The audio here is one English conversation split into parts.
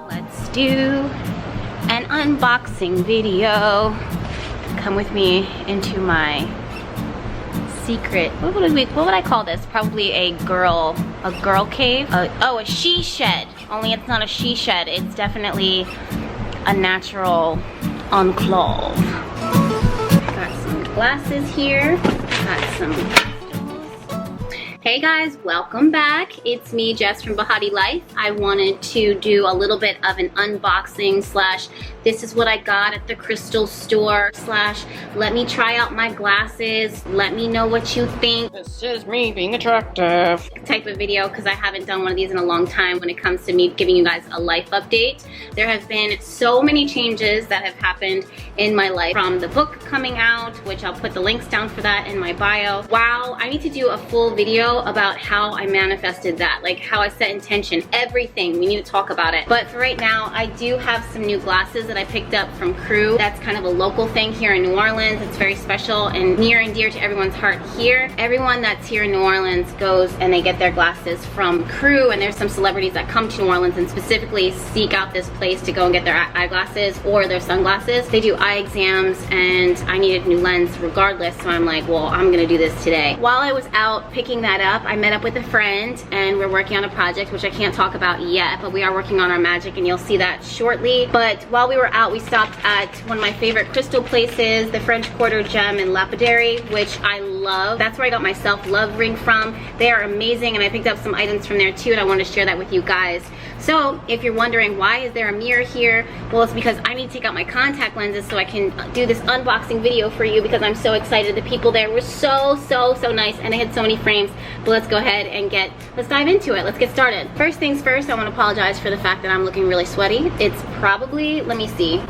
Let's do an unboxing video. Come with me into my secret, what would I call this? Probably a girl cave. Oh, a she shed. Only it's not a she shed. It's definitely a natural enclave. Got some glasses here. Got some crystals. Hey guys, welcome back. It's me, Jess from BehatiLife. I wanted to do a little bit of an unboxing slash this is what I got at the crystal store slash let me try out my glasses, let me know what you think. This is me being attractive type of video, because I haven't done one of these in a long time when it comes to me giving you guys a life update. There have been so many changes that have happened in my life, from the book coming out, which I'll put the links down for that in my bio. Wow, I need to do a full video about how I manifested that, like how I set intention, everything. We need to talk about it. But for right now, I do have some new glasses that I picked up from KREWE. That's kind of a local thing here in New Orleans. It's very special and near and dear to everyone's heart here. Everyone that's here in New Orleans goes and they get their glasses from KREWE, and there's some celebrities that come to New Orleans and specifically seek out this place to go and get their eyeglasses or their sunglasses. They do eye exams, and I needed a new lens regardless, so I'm like, well, I'm gonna do this today. While I was out picking that up, I met up with a friend and we're working on a project which I can't talk about yet, but we are working on our magic and you'll see that shortly. But while we were out, we stopped at one of my favorite crystal places, the French Quarter Gem and Lapidary, which I love. That's where I got my self-love ring from. They are amazing, and I picked up some items from there too, and I want to share that with you guys. So if you're wondering why is there a mirror here, well, it's because I need to take out my contact lenses so I can do this unboxing video for you, because I'm so excited. The people there were so nice, and they had so many frames. But let's go ahead and let's dive into it. Let's get started. First things first, I want to apologize for the fact that I'm looking really sweaty. It's probably, let me see,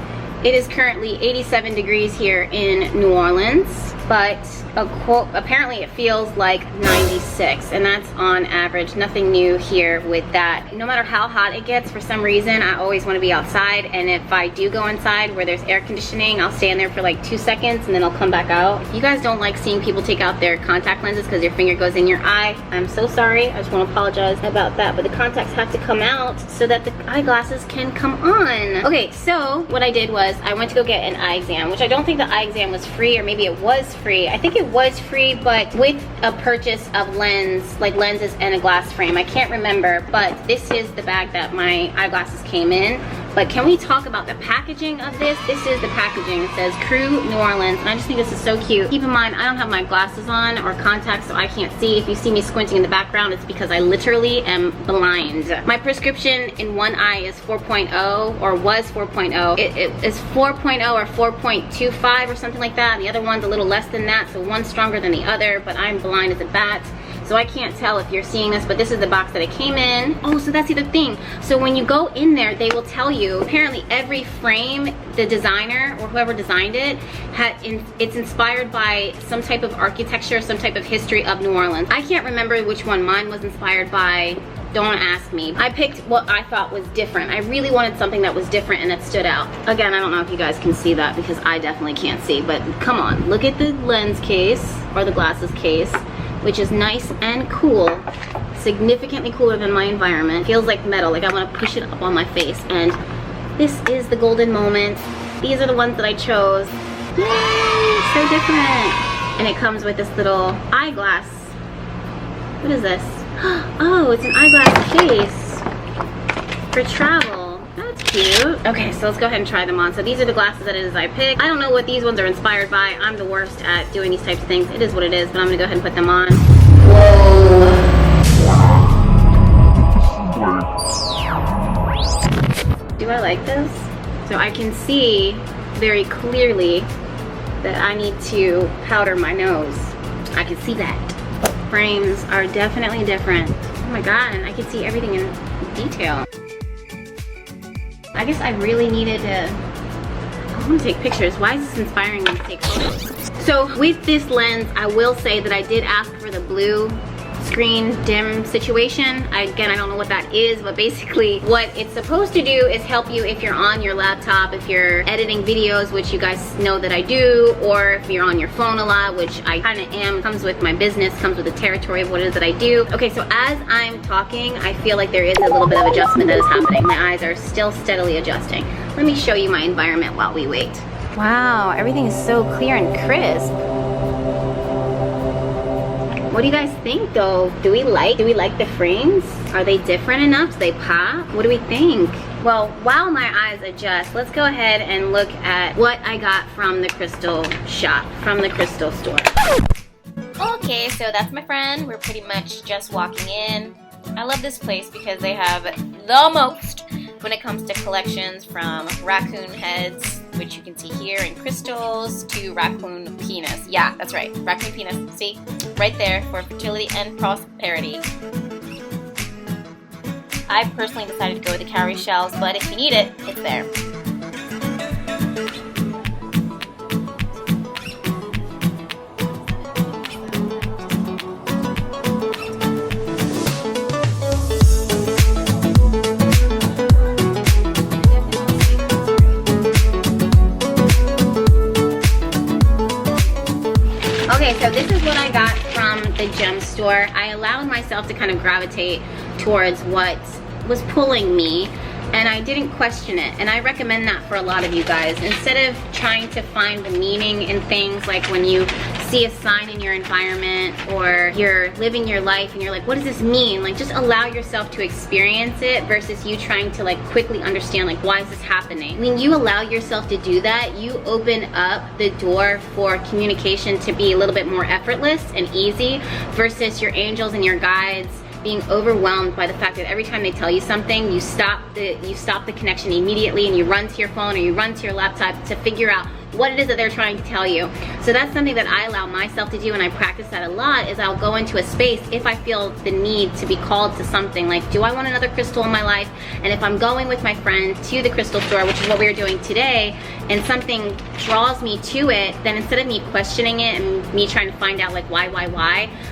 it is currently 87 degrees here in New Orleans, but apparently it feels like 96, and that's on average. Nothing new here with that. No matter how hot it gets, for some reason I always want to be outside, and if I do go inside where there's air conditioning, I'll stand there for like 2 seconds and then I'll come back out. If you guys don't like seeing people take out their contact lenses because your finger goes in your eye, I'm so sorry. I just want to apologize about that, but the contacts have to come out so that the eyeglasses can come on. Okay, so what I did was I went to go get an eye exam, which I don't think the eye exam was free, or maybe it was free. I think it was free, but with a purchase of lenses and a glass frame. I can't remember, but this is the bag that my eyeglasses came in. But can we talk about the packaging of this? This is the packaging. It says KREWE New Orleans, and I just think this is so cute. Keep in mind, I don't have my glasses on or contacts, so I can't see. If you see me squinting in the background, it's because I literally am blind. My prescription in one eye is 4.0, or was 4.0. It is 4.0 or 4.25 or something like that. And the other one's a little less than that, so one's stronger than the other, but I'm blind as a bat. So I can't tell if you're seeing this, but this is the box that it came in. Oh, so that's the other thing. So when you go in there, they will tell you, apparently every frame, the designer or whoever designed it, it's inspired by some type of architecture, some type of history of New Orleans. I can't remember which one mine was inspired by. Don't ask me. I picked what I thought was different. I really wanted something that was different and that stood out. Again, I don't know if you guys can see that because I definitely can't see, but come on, look at the lens case or the glasses case, which is nice and cool, significantly cooler than my environment. Feels like metal, like I want to push it up on my face. And this is the golden moment. These are the ones that I chose. Yay, so different. And it comes with this little eyeglass. What is this? Oh, it's an eyeglass case for travel. That's cute. Okay, so let's go ahead and try them on. So these are the glasses that it is I picked. I don't know what these ones are inspired by. I'm the worst at doing these types of things. It is what it is, but I'm gonna go ahead and put them on. Whoa. Do I like this? So I can see very clearly that I need to powder my nose. I can see that. Frames are definitely different. Oh my god, and I can see everything in detail. I guess I really needed to, I want to take pictures. Why is this inspiring me to take photos? So with this lens, I will say that I did ask for the blue screen dim situation. Again, I don't know what that is, but basically what it's supposed to do is help you if you're on your laptop, if you're editing videos, which you guys know that I do, or if you're on your phone a lot, which I kind of am. Comes with my business, comes with the territory of what it is that I do. Okay, so as I'm talking, I feel like there is a little bit of adjustment that is happening. My eyes are still steadily adjusting. Let me show you my environment while we wait. Wow, everything is so clear and crisp. What do you guys think though? Do we like the frames? Are they different enough? Do they pop? What do we think? Well, while my eyes adjust, let's go ahead and look at what I got from the crystal shop, from the crystal store. Okay, so that's my friend. We're pretty much just walking in. I love this place because they have the most when it comes to collections, from raccoon heads, which you can see here, in crystals, to raccoon penis. Yeah, that's right, raccoon penis. See, right there, for fertility and prosperity. I personally decided to go with the cowrie shells, but if you need it, it's there. Okay, so this is what I got from the gem store. I allowed myself to kind of gravitate towards what was pulling me, and I didn't question it. And I recommend that for a lot of you guys. Instead of trying to find the meaning in things, like when you see a sign in your environment or you're living your life and you're like, what does this mean? Like, just allow yourself to experience it versus you trying to like quickly understand, like, why is this happening? When you allow yourself to do that, you open up the door for communication to be a little bit more effortless and easy, versus your angels and your guides being overwhelmed by the fact that every time they tell you something, you stop the connection immediately and you run to your phone or you run to your laptop to figure out what it is that they're trying to tell you. So that's something that I allow myself to do, and I practice that a lot. Is I'll go into a space if I feel the need to be called to something, like, do I want another crystal in my life? And if I'm going with my friend to the crystal store, which is what we're doing today, and something draws me to it, then instead of me questioning it and me trying to find out like why,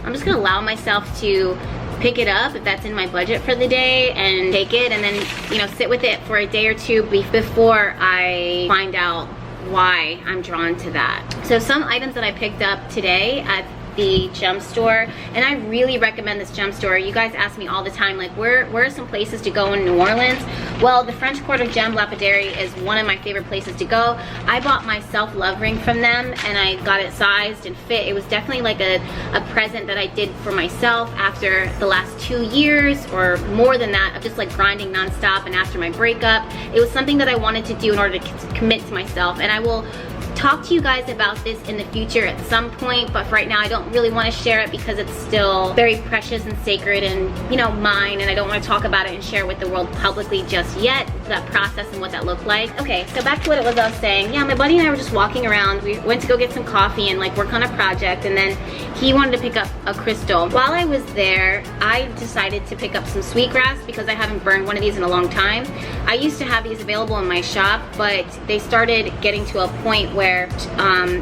I'm just gonna allow myself to pick it up if that's in my budget for the day, and take it, and then, you know, sit with it for a day or two before I find out why I'm drawn to that. So some items that I picked up today at the gem store, and I really recommend this gem store. You guys ask me all the time, like, where are some places to go in New Orleans? Well, the French Quarter Gem Lapidary is one of my favorite places to go. I bought my self-love ring from them, and I got it sized and fit. It was definitely like a present that I did for myself after the last 2 years or more than that of just like grinding nonstop, and after my breakup. It was something that I wanted to do in order to commit to myself, and I will talk to you guys about this in the future at some point, but for right now I don't really want to share it because it's still very precious and sacred and, you know, mine, and I don't want to talk about it and share it with the world publicly just yet, that process and what that looked like. Okay, so back to what it was I was saying. Yeah, my buddy and I were just walking around. We went to go get some coffee and like work on a project, and then he wanted to pick up a crystal. While I was there, I decided to pick up some sweetgrass because I haven't burned one of these in a long time. I used to have these available in my shop, but they started getting to a point where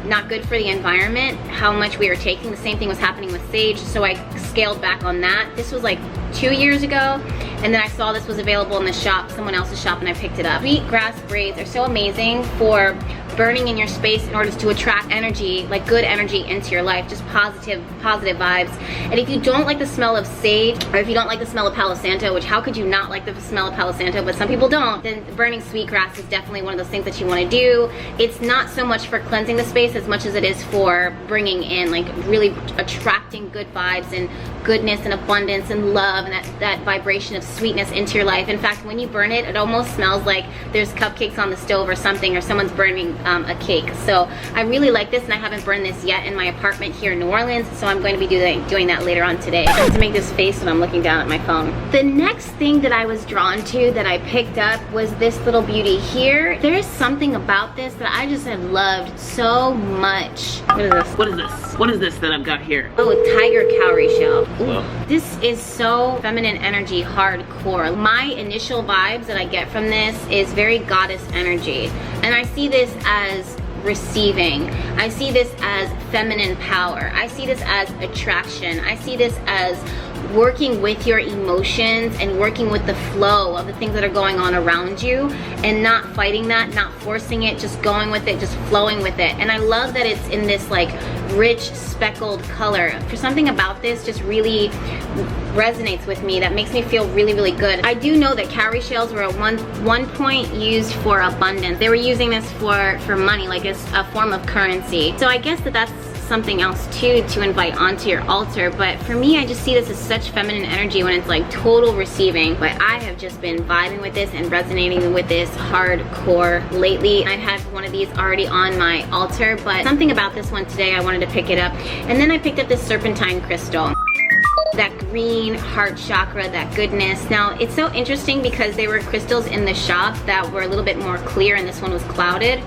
not good for the environment, how much we were taking. The same thing was happening with sage, so I scaled back on that. This was like 2 years ago, and then I saw this was available in the shop, someone else's shop, and I picked it up. Sweetgrass braids are so amazing for burning in your space in order to attract energy, like good energy into your life, just positive vibes. And if you don't like the smell of sage, or if you don't like the smell of Palo Santo, which how could you not like the smell of Palo Santo, but some people don't, then burning sweetgrass is definitely one of those things that you want to do. It's not so much for cleansing the space as much as it is for bringing in, like, really attracting good vibes and goodness and abundance and love, and that vibration of sweetness into your life. In fact, when you burn it, it almost smells like there's cupcakes on the stove or something, or someone's burning a cake. So I really like this, and I haven't burned this yet in my apartment here in New Orleans, so I'm going to be doing that later on today. I have to make this face when I'm looking down at my phone. The next thing that I was drawn to that I picked up was this little beauty here. There's something about this that I just have loved so much. What is this? What is this? What is this that I've got here? Oh, tiger cowrie shell. Whoa. This is so feminine energy, hardcore. My initial vibes that I get from this is very goddess energy. And I see this as receiving. I see this as feminine power. I see this as attraction. I see this as working with your emotions and working with the flow of the things that are going on around you and not fighting that, not forcing it, just going with it, just flowing with it. And I love that it's in this like rich speckled color. For something about this just really resonates with me, that makes me feel really, really good. I do know that cowrie shells were at one point used for abundance. They were using this for money, like it's a form of currency. So I guess that's something else too to invite onto your altar. But for me, I just see this as such feminine energy when it's like total receiving. But I have just been vibing with this and resonating with this hardcore lately. I've had one of these already on my altar, but something about this one today, I wanted to pick it up. And then I picked up this serpentine crystal. That green heart chakra, that goodness. Now, it's so interesting because there were crystals in the shop that were a little bit more clear and this one was clouded.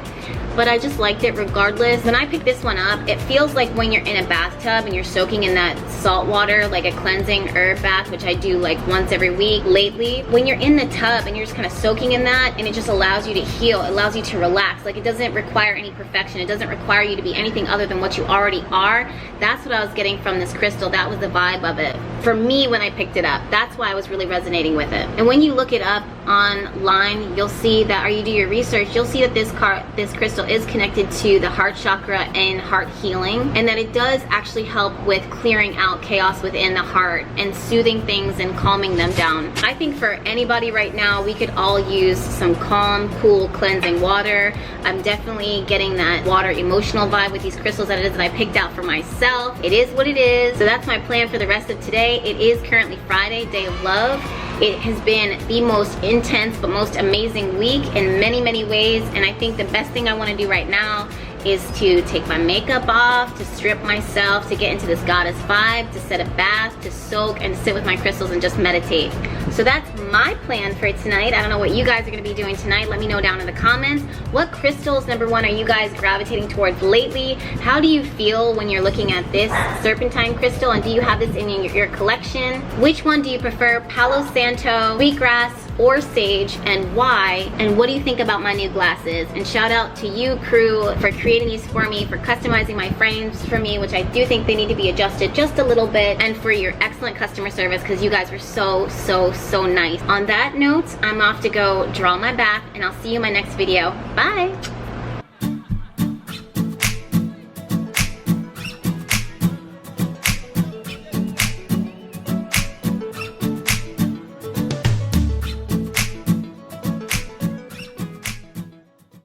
But I just liked it regardless. When I picked this one up, it feels like when you're in a bathtub and you're soaking in that salt water, like a cleansing herb bath, which I do like once every week lately. When you're in the tub and you're just kind of soaking in that, and it just allows you to heal, it allows you to relax. Like, it doesn't require any perfection. It doesn't require you to be anything other than what you already are. That's what I was getting from this crystal. That was the vibe of it. For me, when I picked it up, that's why I was really resonating with it. And when you look it up online, you'll see that, or you do your research, you'll see that this crystal is connected to the heart chakra and heart healing, and that it does actually help with clearing out chaos within the heart and soothing things and calming them down. I think for anybody right now, we could all use some calm, cool, cleansing water. I'm definitely getting that water emotional vibe with these crystals that it is that I picked out for myself. It is what it is. So that's my plan for the rest of today. It is currently Friday, Day of Love. It has been the most intense but most amazing week in many, many ways, and I think the best thing I want to do right now is to take my makeup off, to strip myself, to get into this goddess vibe, to set a bath, to soak and sit with my crystals and just meditate. So that's my plan for tonight. I don't know what you guys are going to be doing tonight. Let me know down in the comments. What crystals, number one, are you guys gravitating towards lately? How do you feel when you're looking at this serpentine crystal, and do you have this in your collection? Which one do you prefer, Palo Santo, wheatgrass, or sage, and why? And what do you think about my new glasses? And shout out to you, KREWE, for creating these for me, for customizing my frames for me, which I do think they need to be adjusted just a little bit, and for your excellent customer service, because you guys were so, so, so nice. On that note, I'm off to go draw my bath, and I'll see you in my next video. Bye!